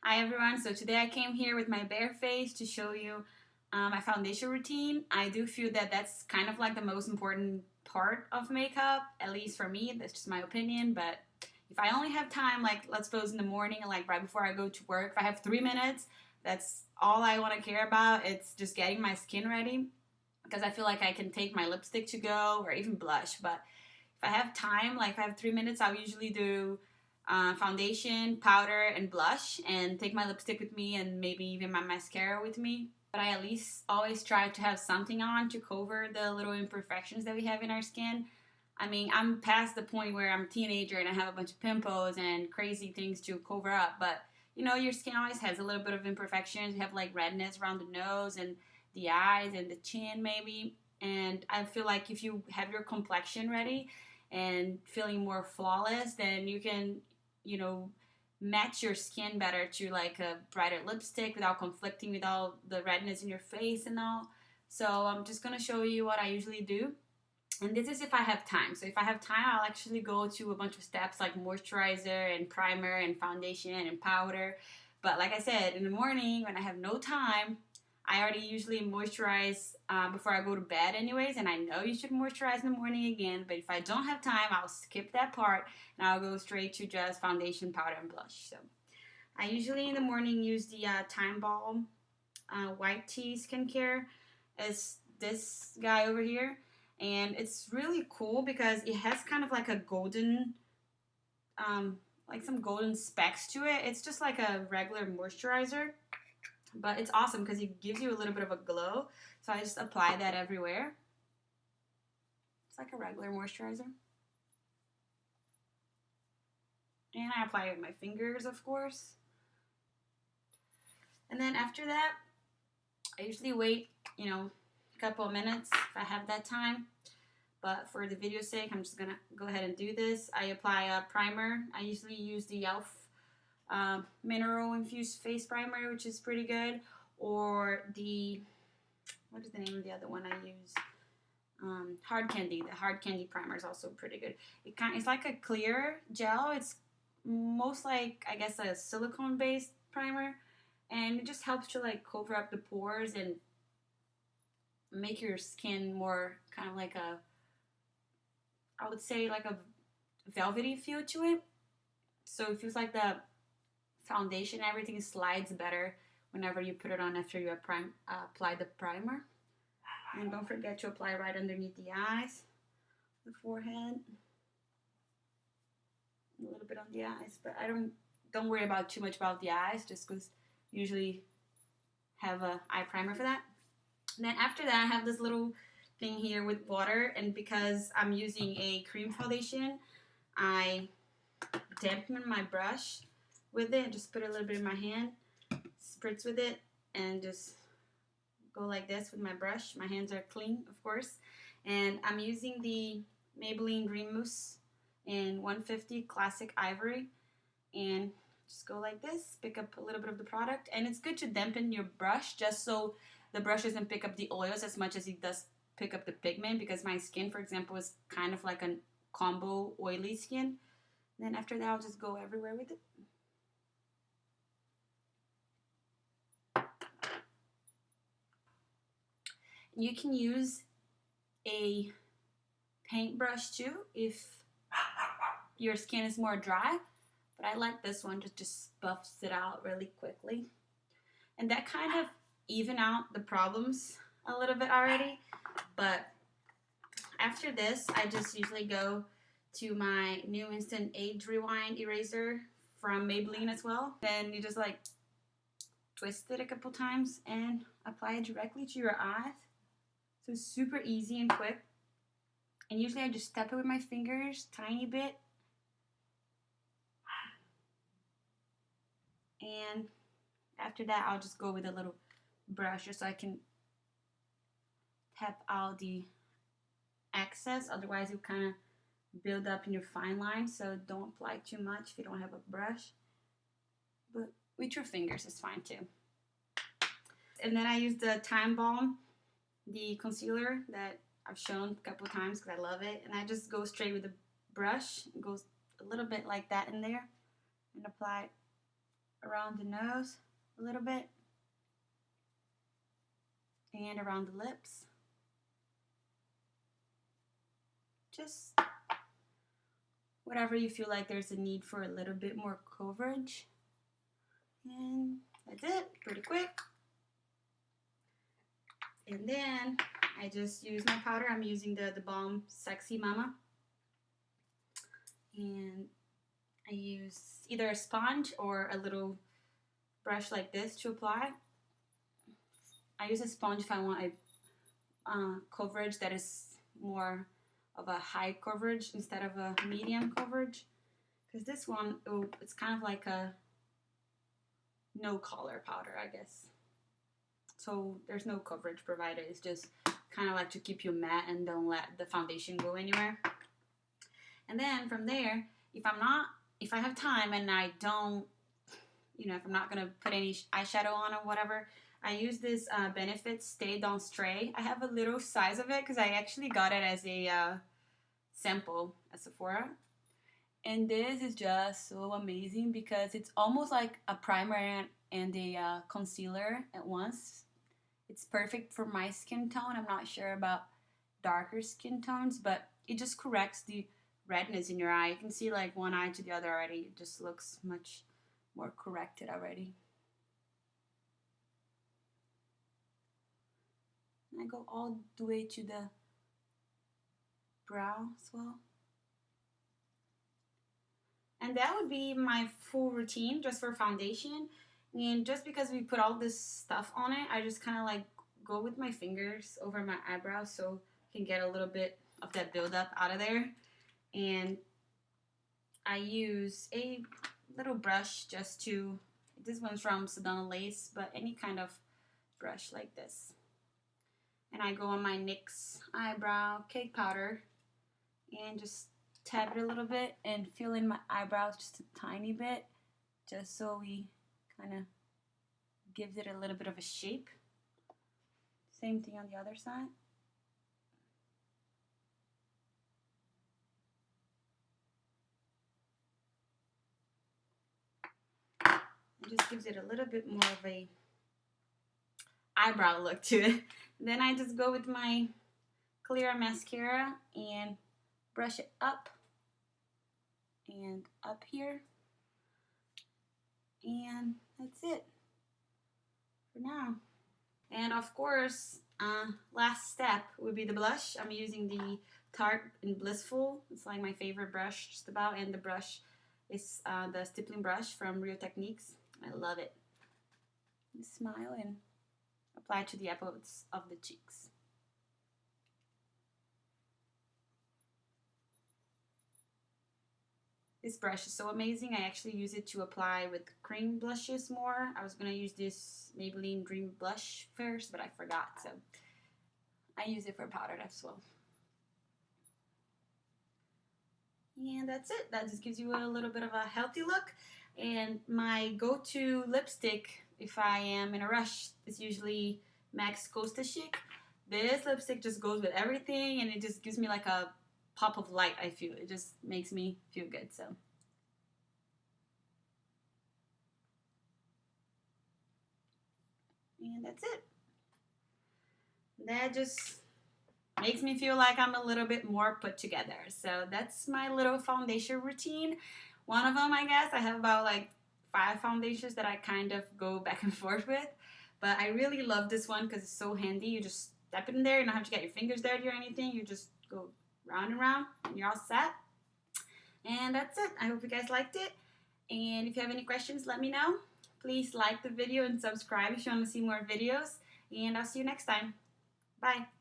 Hi everyone, so today I came here with my bare face to show you my foundation routine. I do feel that that's kind of like the most important part of makeup, at least for me, that's just my opinion, but if I only have time, like let's suppose in the morning, like right before I go to work, if I have 3 minutes, that's all I want to care about. It's just getting my skin ready because I feel like I can take my lipstick to go or even blush, but if I have time, like if I have 3 minutes, I'll usually do foundation, powder, and blush, and take my lipstick with me and maybe even my mascara with me. But I at least always try to have something on to cover the little imperfections that we have in our skin. I mean, I'm past the point where I'm a teenager and I have a bunch of pimples and crazy things to cover up, but you know, your skin always has a little bit of imperfections. You have like redness around the nose and the eyes and the chin, maybe. And I feel like if you have your complexion ready and feeling more flawless, then you can, you know, match your skin better to like a brighter lipstick without conflicting with all the redness in your face and all. So I'm just gonna show you what I usually do. And this is if I have time. So if I have time, I'll actually go to a bunch of steps like moisturizer and primer and foundation and powder. But like I said, in the morning when I have no time, I already usually moisturize before I go to bed anyways, and I know you should moisturize in the morning again, but if I don't have time, I'll skip that part and I'll go straight to just foundation, powder, and blush. So I usually in the morning use the Time Balm White Tea Skincare. It's this guy over here, and it's really cool because it has kind of like a golden, like some golden specks to it. It's just like a regular moisturizer, but it's awesome because it gives you a little bit of a glow. So I just apply that everywhere. It's like a regular moisturizer. And I apply it with my fingers, of course. And then after that, I usually wait, you know, a couple of minutes if I have that time. But for the video's sake, I'm just gonna go ahead and do this. I apply a primer. I usually use the e.l.f. Mineral Infused Face Primer, which is pretty good, or the, what is the name of the other one I use? Hard Candy. The Hard Candy Primer is also pretty good. It's like a clear gel. It's most like, I guess, a silicone-based primer, and it just helps to like cover up the pores and make your skin more kind of like a, I would say like a velvety feel to it. So it feels like the foundation, everything slides better whenever you put it on after you apply the primer. And don't forget to apply right underneath the eyes, the forehead, a little bit on the eyes, but don't worry about too much about the eyes, just because usually have a eye primer for that. And then after that, I have this little thing here with water, and because I'm using a cream foundation, I dampen my brush with it, just put a little bit in my hand, spritz with it, and just go like this with my brush. My hands are clean, of course, and I'm using the Maybelline Dream Mousse in 150 Classic Ivory, and just go like this, pick up a little bit of the product, and it's good to dampen your brush just so the brush doesn't pick up the oils as much as it does pick up the pigment, because my skin, for example, is kind of like a combo oily skin. And then after that, I'll just go everywhere with it. You can use a paintbrush too if your skin is more dry, but I like this one, just buffs it out really quickly. And that kind of even out the problems a little bit already, but after this, I just usually go to my new Instant Age Rewind Eraser from Maybelline as well. Then you just like twist it a couple times and apply it directly to your eyes. So it's super easy and quick. And usually I just step it with my fingers, tiny bit. And after that, I'll just go with a little brush just so I can tap out the excess. Otherwise, it'll kind of build up in your fine line. So don't apply too much if you don't have a brush. But with your fingers is fine too. And then I use the Time Balm, the concealer that I've shown a couple times because I love it, and I just go straight with the brush. It goes a little bit like that in there and apply around the nose a little bit, and around the lips. Just whatever you feel like there's a need for a little bit more coverage. And that's it, pretty quick. And then I just use my powder. I'm using the Balm Sexy Mama. And I use either a sponge or a little brush like this to apply. I use a sponge if I want a coverage that is more of a high coverage instead of a medium coverage. Because this one, oh, it's kind of like a no color powder, I guess. So there's no coverage provided. It's just kind of like to keep you matte and don't let the foundation go anywhere. And then from there, if I have time and I don't, you know, if I'm not gonna put any eyeshadow on or whatever, I use this Benefit Stay Don't Stray. I have a little size of it because I actually got it as a sample at Sephora. And this is just so amazing because it's almost like a primer and a concealer at once. It's perfect for my skin tone. I'm not sure about darker skin tones, but it just corrects the redness in your eye. You can see like one eye to the other already. It just looks much more corrected already. And I go all the way to the brow as well. And that would be my full routine just for foundation. And just because we put all this stuff on it, I just kind of like go with my fingers over my eyebrows so I can get a little bit of that buildup out of there. And I use a little brush just to, this one's from Sedona Lace, but any kind of brush like this. And I go on my NYX eyebrow cake powder and just tap it a little bit and fill in my eyebrows just a tiny bit, just so we kind of gives it a little bit of a shape. Same thing on the other side. It just gives it a little bit more of a eyebrow look to it. Then I just go with my clear mascara and brush it up and up here. And that's it for now. And of course, last step would be the blush. I'm using the Tarte in Blissful. It's like my favorite brush just about, and the brush is the stippling brush from Real Techniques. I love it. Just smile and apply to the apples of the cheeks. This brush is so amazing. I actually use it to apply with cream blushes more. I was going to use this Maybelline Dream Blush first, but I forgot. So I use it for powder as well. And that's it. That just gives you a little bit of a healthy look. And my go-to lipstick, if I am in a rush, is usually MAC's Costa Chic. This lipstick just goes with everything, and it just gives me like a pop of light. I feel it just makes me feel good. So and that's it. That just makes me feel like I'm a little bit more put together. So that's my little foundation routine. One of them, I guess, I have about like 5 foundations that I kind of go back and forth with, but I really love this one because it's so handy. You just step it in there, you don't have to get your fingers dirty or anything. You just go round and round and you're all set. And that's it. I hope you guys liked it, and if you have any questions, let me know. Please like the video and subscribe if you want to see more videos, and I'll see you next time. Bye.